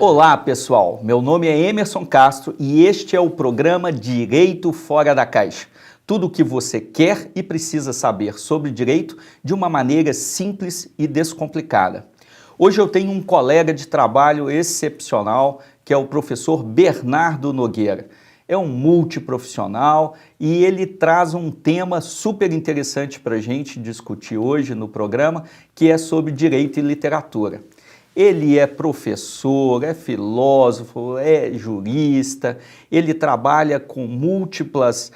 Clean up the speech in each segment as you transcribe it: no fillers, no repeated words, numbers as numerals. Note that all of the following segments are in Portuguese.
Olá, pessoal. Meu nome é Emerson Castro e este é o programa Direito Fora da Caixa. Tudo o que você quer e precisa saber sobre direito de uma maneira simples e descomplicada. Hoje eu tenho um colega de trabalho excepcional, que é o professor Bernardo Nogueira. É um multiprofissional e ele traz um tema super interessante para a gente discutir hoje no programa, que é sobre direito e literatura. Ele é professor, é filósofo, é jurista, ele trabalha com múltiplas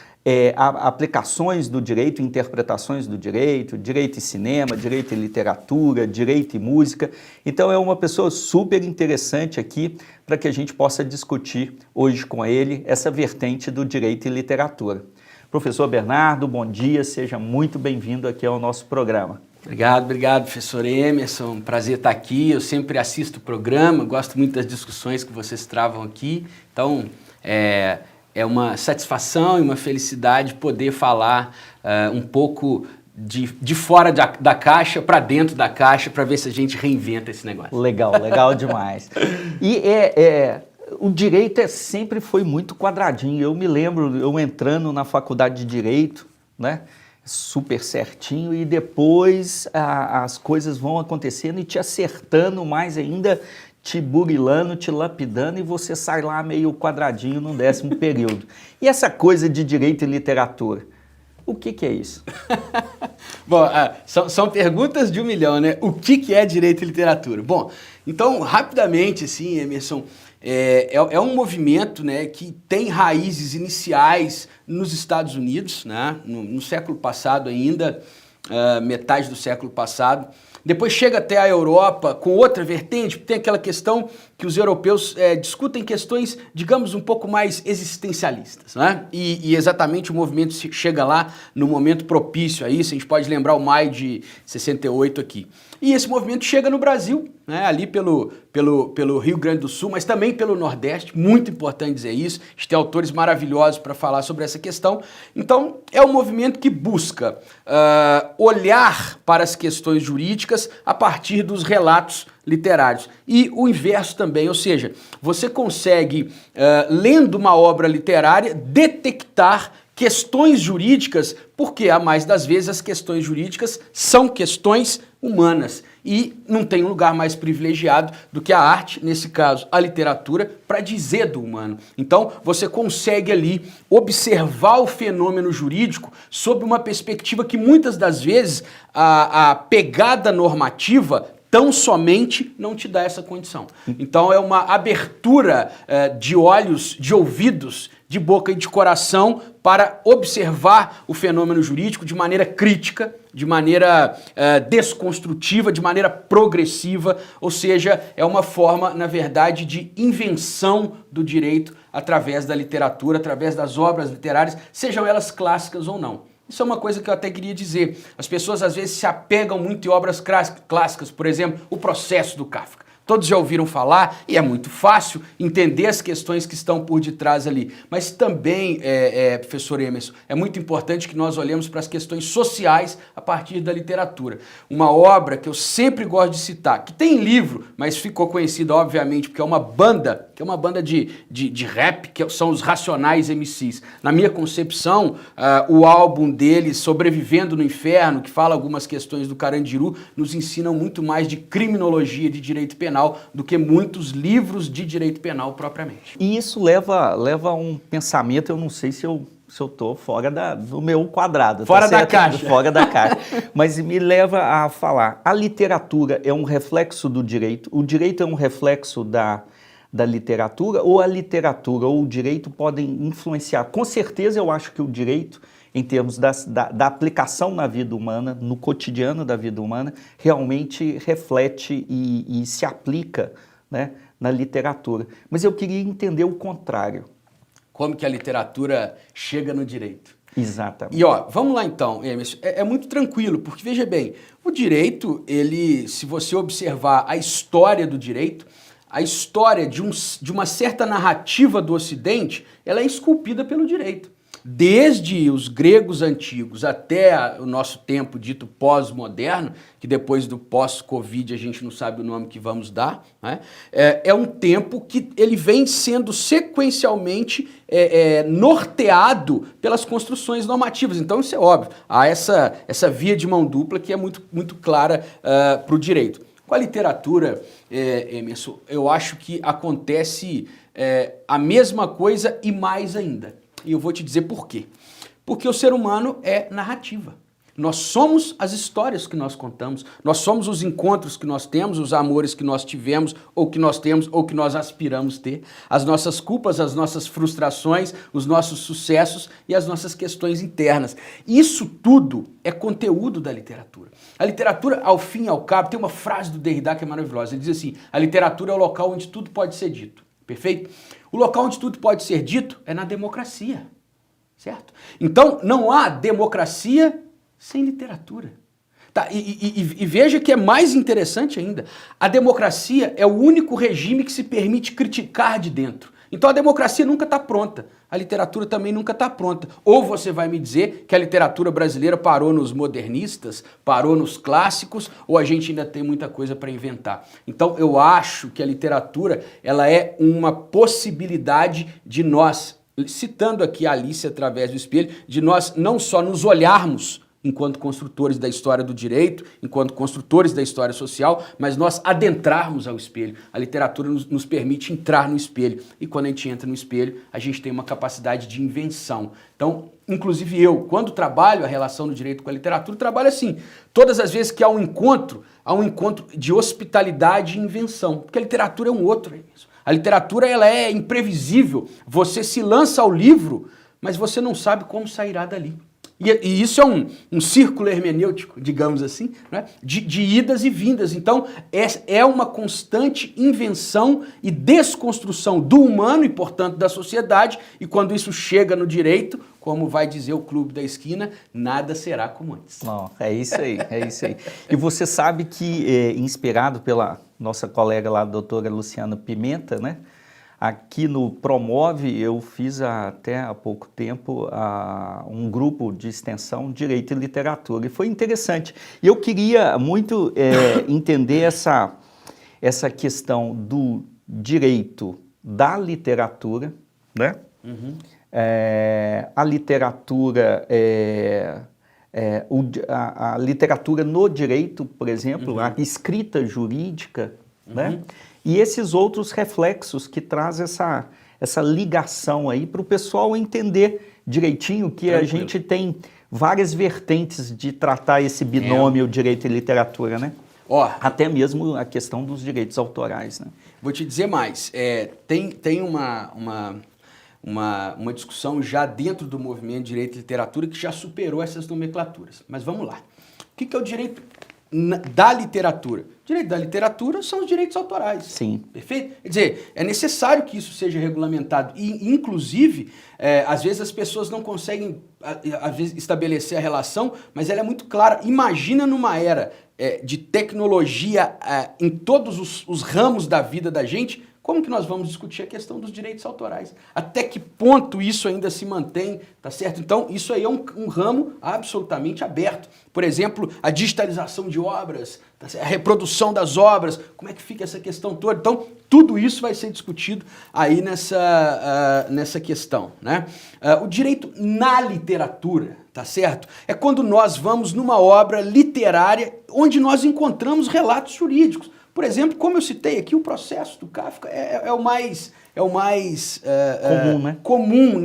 aplicações do direito, interpretações do direito, direito e cinema, direito e literatura, direito e música. Então é uma pessoa super interessante aqui para que a gente possa discutir hoje com ele essa vertente do direito e literatura. Professor Bernardo, bom dia, seja muito bem-vindo aqui ao nosso programa. Obrigado, professor Emerson, prazer estar aqui, eu sempre assisto o programa, gosto muito das discussões que vocês travam aqui, então é uma satisfação e uma felicidade poder falar um pouco de fora da caixa para dentro da caixa para ver se a gente reinventa esse negócio. Legal, legal demais. E o direito sempre foi muito quadradinho, eu me lembro eu entrando na faculdade de Direito, né? Super certinho e depois as coisas vão acontecendo e te acertando mais ainda, te burilando, te lapidando e você sai lá meio quadradinho no 10º período. E essa coisa de direito e literatura, o que é isso? Bom, são perguntas de 1 milhão, né? O que é direito e literatura? Bom, então, rapidamente, assim, Emerson, é um movimento, né, que tem raízes iniciais nos Estados Unidos, né, no século passado ainda, metade do século passado. Depois chega até a Europa com outra vertente, tem aquela questão que os europeus discutem questões, digamos, um pouco mais existencialistas, né? E exatamente o movimento chega lá no momento propício a isso, a gente pode lembrar o maio de 68 aqui. E esse movimento chega no Brasil, né, ali pelo Rio Grande do Sul, mas também pelo Nordeste, muito importante dizer isso, a gente tem autores maravilhosos para falar sobre essa questão. Então, é um movimento que busca olhar para as questões jurídicas a partir dos relatos literários. E o inverso também, ou seja, você consegue, lendo uma obra literária, detectar questões jurídicas, porque a mais das vezes as questões jurídicas são questões humanas e não tem um lugar mais privilegiado do que a arte, nesse caso a literatura, para dizer do humano. Então você consegue ali observar o fenômeno jurídico sob uma perspectiva que muitas das vezes a pegada normativa tão somente não te dá essa condição. Então é uma abertura de olhos, de ouvidos, de boca e de coração para observar o fenômeno jurídico de maneira crítica, de maneira desconstrutiva, de maneira progressiva, ou seja, é uma forma, na verdade, de invenção do direito através da literatura, através das obras literárias, sejam elas clássicas ou não. Isso é uma coisa que eu até queria dizer. As pessoas às vezes se apegam muito em obras clássicas, por exemplo, o Processo do Kafka. Todos já ouviram falar e é muito fácil entender as questões que estão por detrás ali. Mas também, professor Emerson, é muito importante que nós olhemos para as questões sociais a partir da literatura. Uma obra que eu sempre gosto de citar, que tem livro, mas ficou conhecida obviamente porque é uma banda, de rap, que são os Racionais MCs. Na minha concepção, o álbum deles, Sobrevivendo no Inferno, que fala algumas questões do Carandiru, nos ensinam muito mais de criminologia, de direito penal, do que muitos livros de direito penal propriamente. E isso leva a um pensamento, eu não sei se eu estou fora do meu quadrado. Fora da caixa. Fora da caixa. Mas me leva a falar, a literatura é um reflexo do direito, o direito é um reflexo da literatura, ou a literatura ou o direito podem influenciar? Com certeza eu acho que o direito, em termos da aplicação na vida humana, no cotidiano da vida humana, realmente reflete e se aplica, né, na literatura. Mas eu queria entender o contrário. Como que a literatura chega no direito? Exatamente. E vamos lá então, Emerson, é muito tranquilo, porque veja bem, o direito, se você observar a história do direito, a história de uma certa narrativa do Ocidente, ela é esculpida pelo direito. desde os gregos antigos até o nosso tempo dito pós-moderno, que depois do pós-Covid a gente não sabe o nome que vamos dar, né? É um tempo que ele vem sendo sequencialmente norteado pelas construções normativas. Então isso é óbvio, há essa via de mão dupla que é muito clara para o direito. Com a literatura, Emerson, eu acho que acontece a mesma coisa e mais ainda. E eu vou te dizer por quê. Porque o ser humano é narrativa. Nós somos as histórias que nós contamos, nós somos os encontros que nós temos, os amores que nós tivemos, ou que nós temos, ou que nós aspiramos ter, as nossas culpas, as nossas frustrações, os nossos sucessos e as nossas questões internas. Isso tudo é conteúdo da literatura. A literatura, ao fim e ao cabo, tem uma frase do Derrida que é maravilhosa. Ele diz assim: a literatura é o local onde tudo pode ser dito. Perfeito? O local onde tudo pode ser dito é na democracia. Certo? Então, não há democracia sem literatura. Tá, e veja que é mais interessante ainda. A democracia é o único regime que se permite criticar de dentro. Então a democracia nunca está pronta. A literatura também nunca está pronta. Ou você vai me dizer que a literatura brasileira parou nos modernistas, parou nos clássicos, ou a gente ainda tem muita coisa para inventar. Então eu acho que a literatura ela é uma possibilidade de nós, citando aqui a Alice através do espelho, de nós não só nos olharmos enquanto construtores da história do direito, enquanto construtores da história social, mas nós adentrarmos ao espelho. A literatura nos permite entrar no espelho. E quando a gente entra no espelho, a gente tem uma capacidade de invenção. Então, inclusive eu, quando trabalho a relação do direito com a literatura, trabalho assim. Todas as vezes que há um encontro de hospitalidade e invenção. Porque a literatura é um outro. A literatura ela é imprevisível. Você se lança ao livro, mas você não sabe como sairá dali. E isso é um círculo hermenêutico, digamos assim, né? de idas e vindas. Então, é uma constante invenção e desconstrução do humano e, portanto, da sociedade. E quando isso chega no direito, como vai dizer o Clube da Esquina, nada será como antes. Não, é isso aí, é isso aí. E você sabe que, inspirado pela nossa colega lá, a doutora Luciana Pimenta, né? Aqui no Promove, eu fiz até há pouco tempo um grupo de extensão Direito e Literatura, e foi interessante. E eu queria muito entender essa questão do direito da literatura, né? Uhum. A literatura, a literatura no direito, por exemplo, a escrita jurídica, né? E esses outros reflexos que traz essa ligação aí para o pessoal entender direitinho que a gente tem várias vertentes de tratar esse binômio direito e literatura, né? Até mesmo a questão dos direitos autorais, né? Vou te dizer mais, tem uma discussão já dentro do movimento Direito e Literatura que já superou essas nomenclaturas. Mas vamos lá. O que é o direito da literatura? O direito da literatura são os direitos autorais. Sim. Perfeito? Quer dizer, é necessário que isso seja regulamentado. E, inclusive, às vezes as pessoas não conseguem às vezes, estabelecer a relação, mas ela é muito clara. Imagina numa era de tecnologia em todos os ramos da vida da gente, como que nós vamos discutir a questão dos direitos autorais? Até que ponto isso ainda se mantém, tá certo? Então, isso aí é um ramo absolutamente aberto. Por exemplo, a digitalização de obras, tá certo? A reprodução das obras, como é que fica essa questão toda? Então, tudo isso vai ser discutido aí nessa questão, né? O direito na literatura, tá certo? É quando nós vamos numa obra literária onde nós encontramos relatos jurídicos. Por exemplo, como eu citei aqui, o processo do Kafka é o mais comum, né? Comum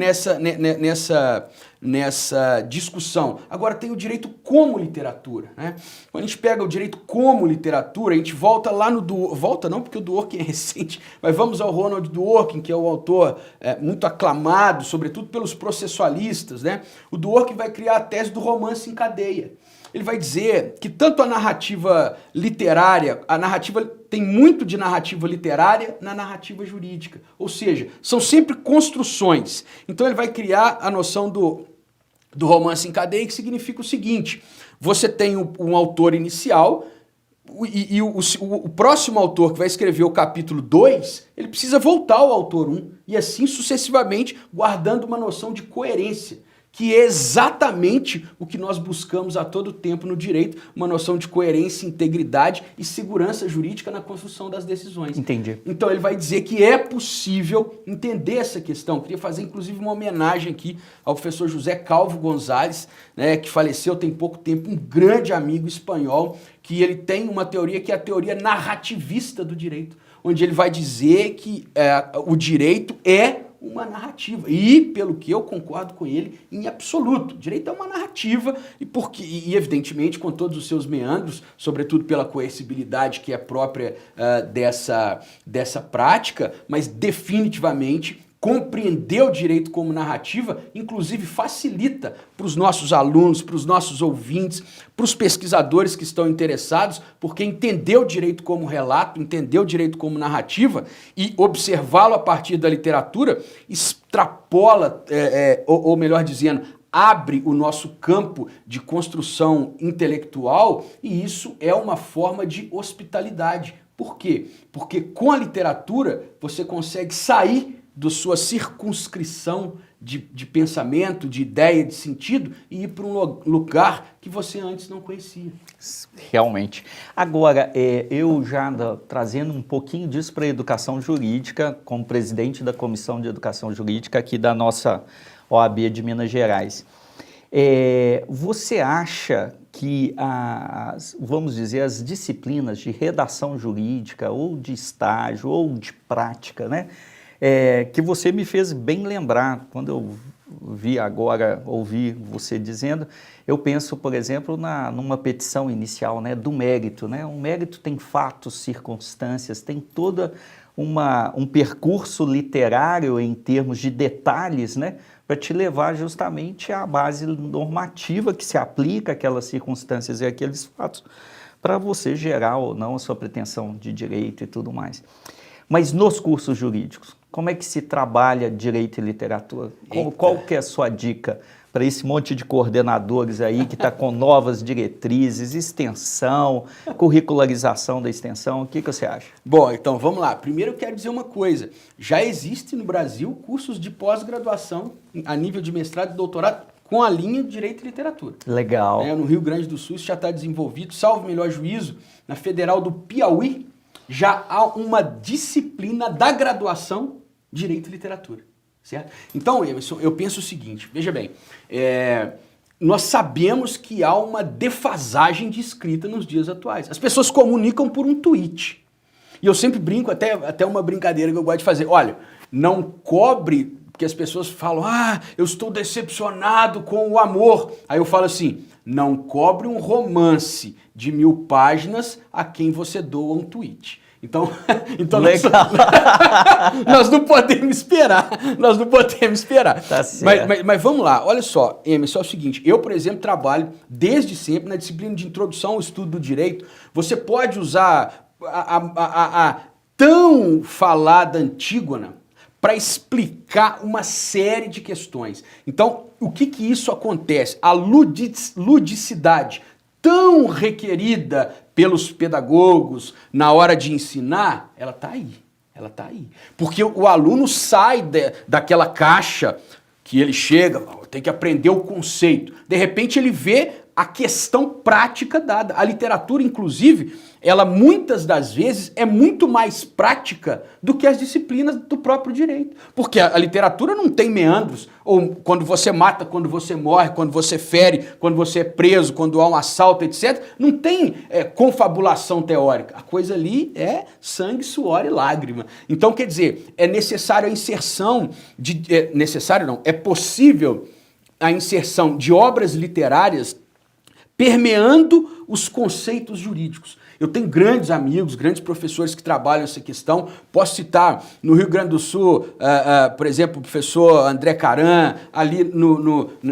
nessa discussão. Agora tem o direito como literatura, né? Quando a gente pega o direito como literatura, a gente volta lá no volta não porque o Dworkin é recente, mas vamos ao Ronald Dworkin, que é o autor muito aclamado, sobretudo pelos processualistas, né? O Dworkin vai criar a tese do romance em cadeia. Ele vai dizer que tanto a narrativa literária, tem muito de narrativa literária na narrativa jurídica. Ou seja, são sempre construções. Então ele vai criar a noção do romance em cadeia, que significa o seguinte: você tem um autor inicial e o próximo autor que vai escrever o capítulo 2, ele precisa voltar ao autor 1 e assim sucessivamente, guardando uma noção de coerência. que é exatamente o que nós buscamos a todo tempo no direito, uma noção de coerência, integridade e segurança jurídica na construção das decisões. Entendi. Então ele vai dizer que é possível entender essa questão. Eu queria fazer inclusive uma homenagem aqui ao professor José Calvo Gonzalez, né, que faleceu tem pouco tempo, um grande amigo espanhol, que ele tem uma teoria que é a teoria narrativista do direito, onde ele vai dizer que o direito é uma narrativa. E, pelo que eu concordo com ele, em absoluto. Direito é uma narrativa e evidentemente, com todos os seus meandros, sobretudo pela coercibilidade que é própria dessa prática, mas definitivamente compreender o direito como narrativa, inclusive facilita para os nossos alunos, para os nossos ouvintes, para os pesquisadores que estão interessados, porque entender o direito como relato, entender o direito como narrativa e observá-lo a partir da literatura extrapola, ou melhor dizendo, abre o nosso campo de construção intelectual, e isso é uma forma de hospitalidade. Por quê? Porque com a literatura você consegue sair da sua circunscrição de pensamento, de ideia, de sentido, e ir para um lugar que você antes não conhecia. Realmente. Agora, eu já trazendo um pouquinho disso para a educação jurídica, como presidente da Comissão de Educação Jurídica aqui da nossa OAB de Minas Gerais. Você acha que, vamos dizer, as disciplinas de redação jurídica, ou de estágio, ou de prática, né? Que você me fez bem lembrar, quando eu ouvi você dizendo, eu penso, por exemplo, numa petição inicial, né, do mérito, né? Um mérito tem fatos, circunstâncias, tem toda um percurso literário em termos de detalhes, né, para te levar justamente à base normativa que se aplica àquelas circunstâncias e àqueles fatos, para você gerar ou não a sua pretensão de direito e tudo mais. Mas nos cursos jurídicos, como é que se trabalha direito e literatura? Qual que é a sua dica para esse monte de coordenadores aí que está com novas diretrizes, extensão, curricularização da extensão? O que você acha? Bom, então vamos lá. Primeiro eu quero dizer uma coisa. Já existe no Brasil cursos de pós-graduação a nível de mestrado e doutorado com a linha de direito e literatura. Legal. No Rio Grande do Sul isso já está desenvolvido, salvo melhor juízo, na Federal do Piauí, já há uma disciplina da graduação Direito e Literatura, certo? Então, Emerson, eu penso o seguinte, veja bem, nós sabemos que há uma defasagem de escrita nos dias atuais. As pessoas comunicam por um tweet. E eu sempre brinco, até uma brincadeira que eu gosto de fazer, olha, não cobre, porque as pessoas falam, eu estou decepcionado com o amor. Aí eu falo assim, não cobre um romance de 1000 páginas a quem você doa um tweet. Então nós não podemos esperar. Nós não podemos esperar. Tá certo. Mas vamos lá, olha só, Emerson, é o seguinte, eu, por exemplo, trabalho desde sempre na disciplina de introdução ao estudo do direito. Você pode usar a tão falada Antígona para explicar uma série de questões. Então, o que isso acontece? A ludicidade tão requerida pelos pedagogos na hora de ensinar, ela está aí. Ela está aí. Porque o aluno sai daquela caixa que ele chega, tem que aprender o conceito. De repente ele vê a questão prática dada. A literatura, inclusive, ela muitas das vezes é muito mais prática do que as disciplinas do próprio direito. Porque a literatura não tem meandros, ou quando você mata, quando você morre, quando você fere, quando você é preso, quando há um assalto, etc. Não tem confabulação teórica. A coisa ali é sangue, suor e lágrima. Então, quer dizer, é necessário a inserção é possível a inserção de obras literárias permeando os conceitos jurídicos. Eu tenho grandes amigos, grandes professores que trabalham essa questão. Posso citar no Rio Grande do Sul, por exemplo, o professor André Caran, ali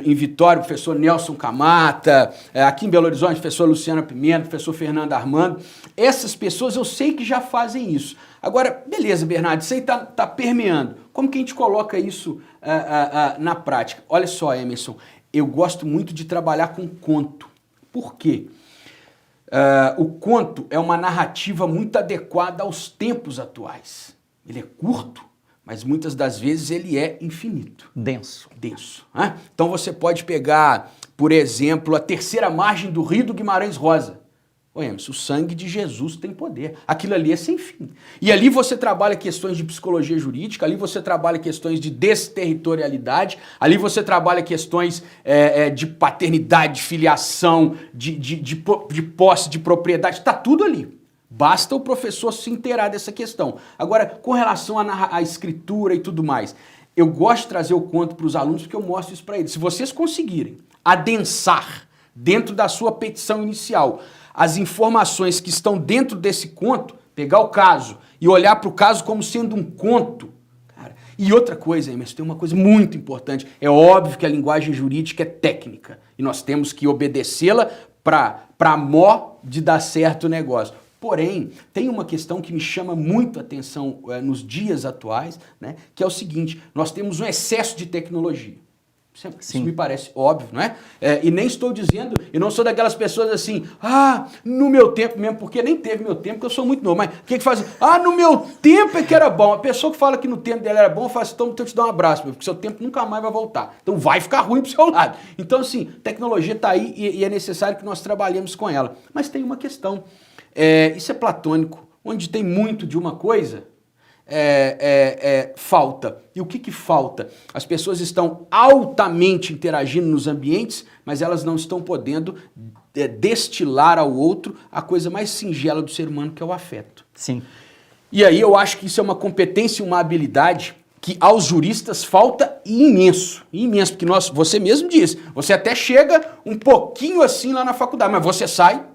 em Vitória, o professor Nelson Camata, aqui em Belo Horizonte, o professor Luciana Pimenta, o professor Fernando Armando. Essas pessoas eu sei que já fazem isso. Agora, beleza, Bernardo, isso aí tá permeando. Como que a gente coloca isso na prática? Olha só, Emerson, eu gosto muito de trabalhar com conto. Por quê? O conto é uma narrativa muito adequada aos tempos atuais. Ele é curto, mas muitas das vezes ele é infinito. Denso. Denso. Né? Então você pode pegar, por exemplo, a terceira margem do Rio do Guimarães Rosa. Ô Emerson, o sangue de Jesus tem poder. Aquilo ali é sem fim. E ali você trabalha questões de psicologia jurídica, ali você trabalha questões de desterritorialidade, ali você trabalha questões de paternidade, de filiação, de posse de propriedade, está tudo ali. Basta o professor se inteirar dessa questão. Agora, com relação à escritura e tudo mais, eu gosto de trazer o conto para os alunos porque eu mostro isso para eles. Se vocês conseguirem adensar dentro da sua petição inicial as informações que estão dentro desse conto, pegar o caso e olhar para o caso como sendo um conto. Cara, e outra coisa, Emerson, tem uma coisa muito importante. É óbvio que a linguagem jurídica é técnica e nós temos que obedecê-la para mó de dar certo o negócio. Porém, tem uma questão que me chama muito a atenção nos dias atuais, né, que é o seguinte: nós temos um excesso de tecnologia. Isso me parece óbvio, não é? E nem estou dizendo, eu não sou daquelas pessoas assim, no meu tempo mesmo, porque nem teve meu tempo, porque eu sou muito novo, mas o que faz? No meu tempo é que era bom. A pessoa que fala que no tempo dela era bom, fala assim, então eu te dou um abraço, porque seu tempo nunca mais vai voltar. Então vai ficar ruim pro seu lado. Então, assim, tecnologia está aí e é necessário que nós trabalhemos com ela. Mas tem uma questão, isso é platônico, onde tem muito de uma coisa, falta. E o que falta? As pessoas estão altamente interagindo nos ambientes, mas elas não estão podendo destilar ao outro a coisa mais singela do ser humano, que é o afeto. Sim. E aí eu acho que isso é uma competência e uma habilidade que aos juristas falta imenso, porque você mesmo disse, você até chega um pouquinho assim lá na faculdade, mas você sai.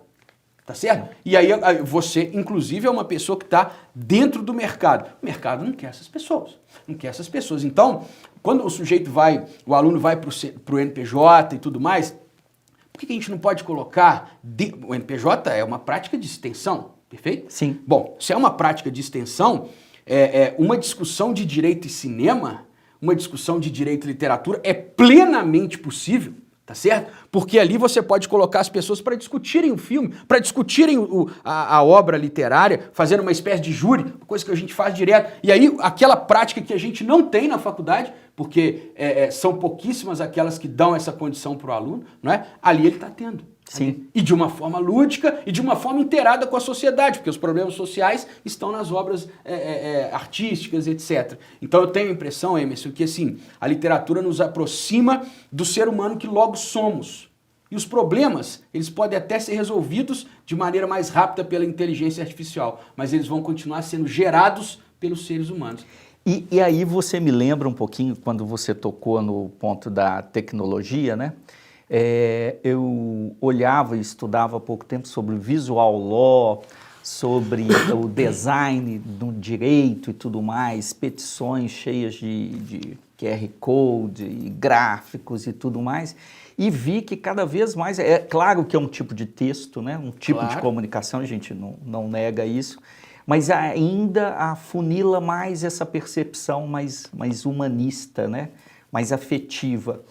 Tá certo? E aí você, inclusive, é uma pessoa que está dentro do mercado. O mercado não quer essas pessoas. Não quer essas pessoas. Então, quando o aluno vai para o NPJ e tudo mais, por que a gente não pode colocar... O NPJ é uma prática de extensão, perfeito? Sim. Bom, se é uma prática de extensão, uma discussão de direito e cinema, uma discussão de direito e literatura é plenamente possível. Tá certo? Porque ali você pode colocar as pessoas para discutirem o filme, para discutirem a obra literária, fazendo uma espécie de júri, coisa que a gente faz direto. E aí, aquela prática que a gente não tem na faculdade, porque são pouquíssimas aquelas que dão essa condição para o aluno, não é? Ali ele está tendo. Sim. E de uma forma lúdica e de uma forma inteirada com a sociedade, porque os problemas sociais estão nas obras artísticas, etc. Então eu tenho a impressão, Emerson, que assim, a literatura nos aproxima do ser humano que logo somos. E os problemas, eles podem até ser resolvidos de maneira mais rápida pela inteligência artificial, mas eles vão continuar sendo gerados pelos seres humanos. E aí você me lembra um pouquinho, quando você tocou no ponto da tecnologia, né? Eu olhava e estudava há pouco tempo sobre visual law, sobre o design do direito e tudo mais, petições cheias de QR Code e gráficos e tudo mais, e vi que cada vez mais, é claro que é um tipo de texto, né? Um tipo de comunicação, a gente não nega isso, mas ainda afunila mais essa percepção mais humanista, né? Mais afetiva.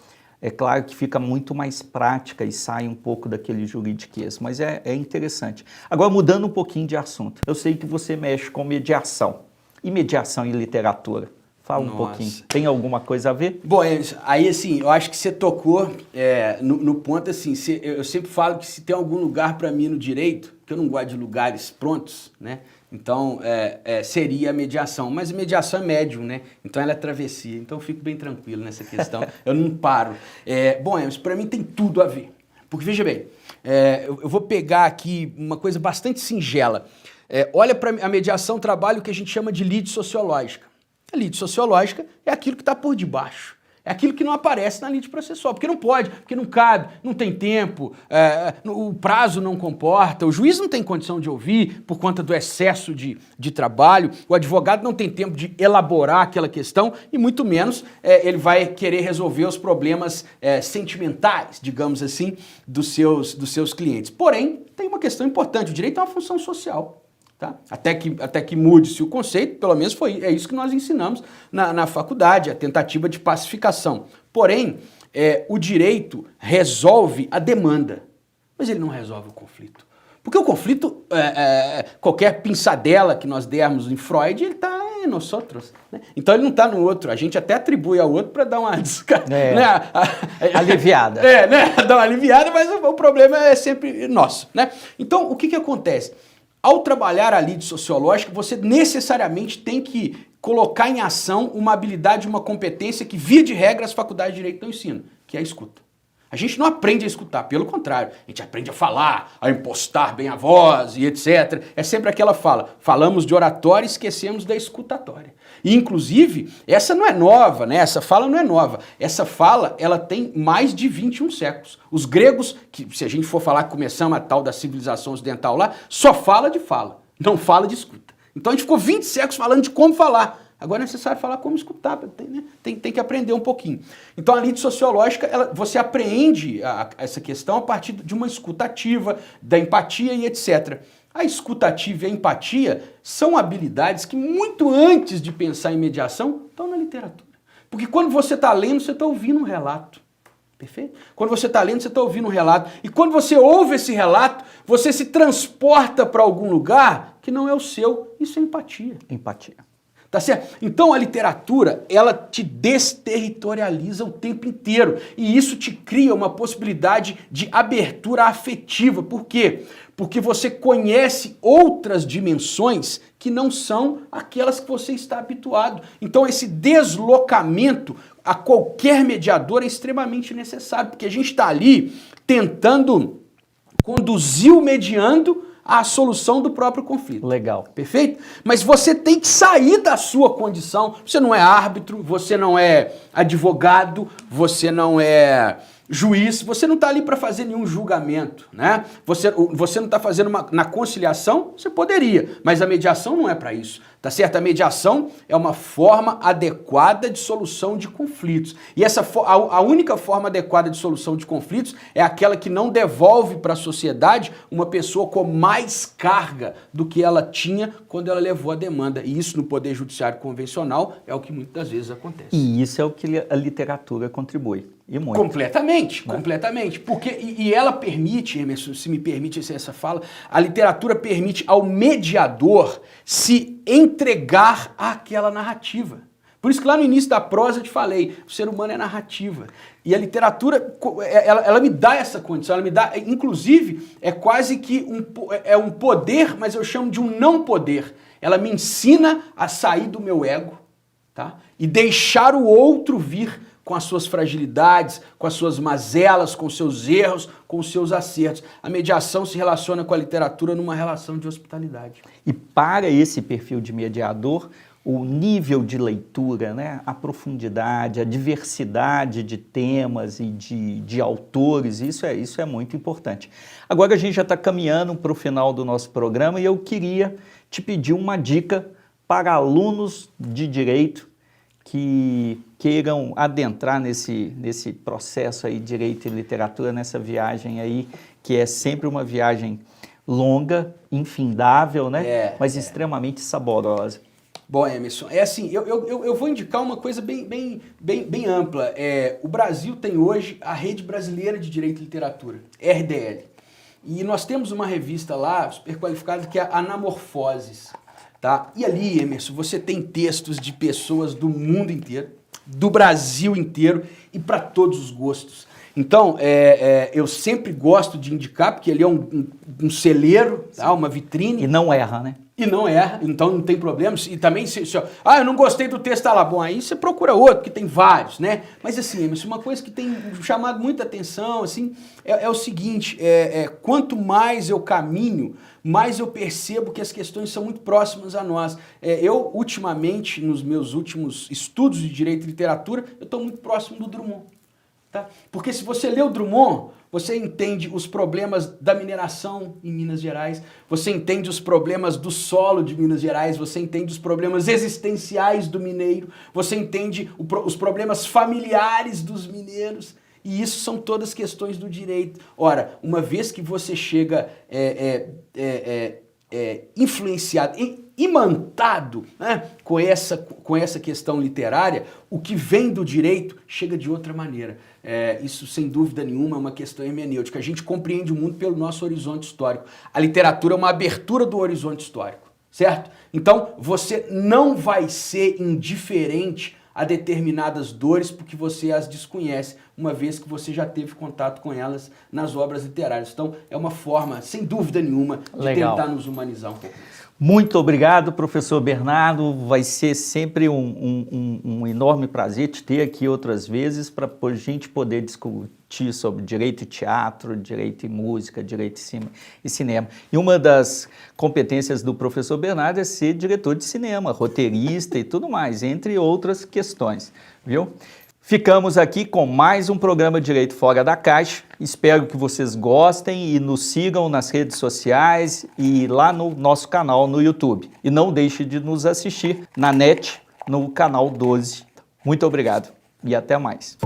É claro que fica muito mais prática e sai um pouco daquele juridiquês, mas é interessante. Agora, mudando um pouquinho de assunto, eu sei que você mexe com mediação. E mediação e literatura? Fala um pouquinho. Tem alguma coisa a ver? Bom, aí assim, eu acho que você tocou no ponto assim, eu sempre falo que se tem algum lugar para mim no direito, que eu não gosto de lugares prontos, né? Então, seria a mediação. Mas a mediação é médium, né? Então ela é travessia. Então eu fico bem tranquilo nessa questão. Eu não paro. Bom, isso para mim tem tudo a ver. Porque, veja bem, eu vou pegar aqui uma coisa bastante singela. Olha para a mediação, trabalho que a gente chama de lide sociológica. A lide sociológica é aquilo que está por debaixo. É aquilo que não aparece na lide processual, porque não pode, porque não cabe, não tem tempo, o prazo não comporta, o juiz não tem condição de ouvir por conta do excesso de trabalho, o advogado não tem tempo de elaborar aquela questão e muito menos ele vai querer resolver os problemas sentimentais, digamos assim, dos seus clientes. Porém, tem uma questão importante, o direito é uma função social. Tá? Até que mude-se o conceito, pelo menos é isso que nós ensinamos na faculdade, a tentativa de pacificação. Porém, o direito resolve a demanda, mas ele não resolve o conflito. Porque o conflito, qualquer pinçadela que nós dermos em Freud, ele está em nós outros. Né? Então ele não está no outro, a gente até atribui ao outro para dar uma né? Aliviada. Né? Dar uma aliviada, mas o problema é sempre nosso. Né? Então o que acontece? Ao trabalhar a lide sociológica, você necessariamente tem que colocar em ação uma habilidade, uma competência que, via de regra, as faculdades de Direito não ensinam, que é a escuta. A gente não aprende a escutar, pelo contrário, a gente aprende a falar, a impostar bem a voz e etc. É sempre aquela fala, falamos de oratória e esquecemos da escutatória. E, inclusive, essa não é nova, né? Essa fala não é nova. Essa fala, ela tem mais de 21 séculos. Os gregos, que se a gente for falar que começamos a tal da civilização ocidental lá, só fala de fala, não fala de escuta. Então a gente ficou 20 séculos falando de como falar. Agora é necessário falar como escutar, né? tem que aprender um pouquinho. Então a lide sociológica, você apreende essa questão a partir de uma escutativa, da empatia e etc. A escutativa e a empatia são habilidades que muito antes de pensar em mediação estão na literatura. Porque quando você está lendo, você está ouvindo um relato. Perfeito? Quando você está lendo, você está ouvindo um relato. E quando você ouve esse relato, você se transporta para algum lugar que não é o seu. Isso é empatia. Empatia. Tá certo? Então a literatura, ela te desterritorializa o tempo inteiro. E isso te cria uma possibilidade de abertura afetiva. Por quê? Porque você conhece outras dimensões que não são aquelas que você está habituado. Então esse deslocamento a qualquer mediador é extremamente necessário, porque a gente está ali tentando conduzir o mediando à solução do próprio conflito. Legal. Perfeito? Mas você tem que sair da sua condição. Você não é árbitro, você não é advogado, você não é juiz, você não está ali para fazer nenhum julgamento, né? Você não está fazendo na conciliação, você poderia, mas a mediação não é para isso, tá certo? A mediação é uma forma adequada de solução de conflitos. E a única forma adequada de solução de conflitos é aquela que não devolve para a sociedade uma pessoa com mais carga do que ela tinha quando ela levou a demanda. E isso no Poder Judiciário convencional é o que muitas vezes acontece. E isso é o que a literatura contribui. E muito. Completamente, né? Completamente. Porque, e ela permite, Emerson, se me permite essa fala, a literatura permite ao mediador se entregar àquela narrativa. Por isso que lá no início da prosa eu te falei, o ser humano é narrativa. E a literatura, ela me dá essa condição, ela me dá, inclusive, é quase que um poder, mas eu chamo de um não poder. Ela me ensina a sair do meu ego, tá? E deixar o outro vir com as suas fragilidades, com as suas mazelas, com os seus erros, com os seus acertos. A mediação se relaciona com a literatura numa relação de hospitalidade. E para esse perfil de mediador, o nível de leitura, né, a profundidade, a diversidade de temas e de autores, isso é muito importante. Agora a gente já está caminhando para o final do nosso programa e eu queria te pedir uma dica para alunos de direito que queiram adentrar nesse processo aí, direito e literatura, nessa viagem aí, que é sempre uma viagem longa, infindável, né? Mas extremamente saborosa. Bom, Emerson, é assim, eu vou indicar uma coisa bem ampla. O Brasil tem hoje a Rede Brasileira de Direito e Literatura, RDL. E nós temos uma revista lá, super qualificada, que é a Anamorfoses. Tá? E ali, Emerson, você tem textos de pessoas do mundo inteiro, do Brasil inteiro e para todos os gostos. Então, eu sempre gosto de indicar, porque ele é um celeiro, tá? Uma vitrine. E não erra, né? E não erra, então não tem problema. E também, eu não gostei do texto, tá lá. Bom, aí você procura outro, porque tem vários, né? Mas assim, Emerson, uma coisa que tem chamado muita atenção, assim, é o seguinte, quanto mais eu caminho, mais eu percebo que as questões são muito próximas a nós. Eu, ultimamente, nos meus últimos estudos de Direito e Literatura, eu estou muito próximo do Drummond. Tá? Porque se você lê o Drummond, você entende os problemas da mineração em Minas Gerais, você entende os problemas do solo de Minas Gerais, você entende os problemas existenciais do mineiro, você entende os problemas familiares dos mineiros, e isso são todas questões do direito. Ora, uma vez que você chega influenciado, imantado, né, com essa questão literária, o que vem do direito chega de outra maneira. Isso, sem dúvida nenhuma, é uma questão hermenêutica. A gente compreende o mundo pelo nosso horizonte histórico. A literatura é uma abertura do horizonte histórico. certo? Então, você não vai ser indiferente a determinadas dores porque você as desconhece, uma vez que você já teve contato com elas nas obras literárias. Então, é uma forma, sem dúvida nenhuma, de tentar nos humanizar um pouco mais. Muito obrigado, professor Bernardo. Vai ser sempre um enorme prazer te ter aqui outras vezes para a gente poder discutir sobre direito e teatro, direito e música, direito e cinema. E uma das competências do professor Bernardo é ser diretor de cinema, roteirista e tudo mais, entre outras questões, viu? Ficamos aqui com mais um programa Direito Fora da Caixa. Espero que vocês gostem e nos sigam nas redes sociais e lá no nosso canal no YouTube. E não deixe de nos assistir na net, no canal 12. Muito obrigado e até mais.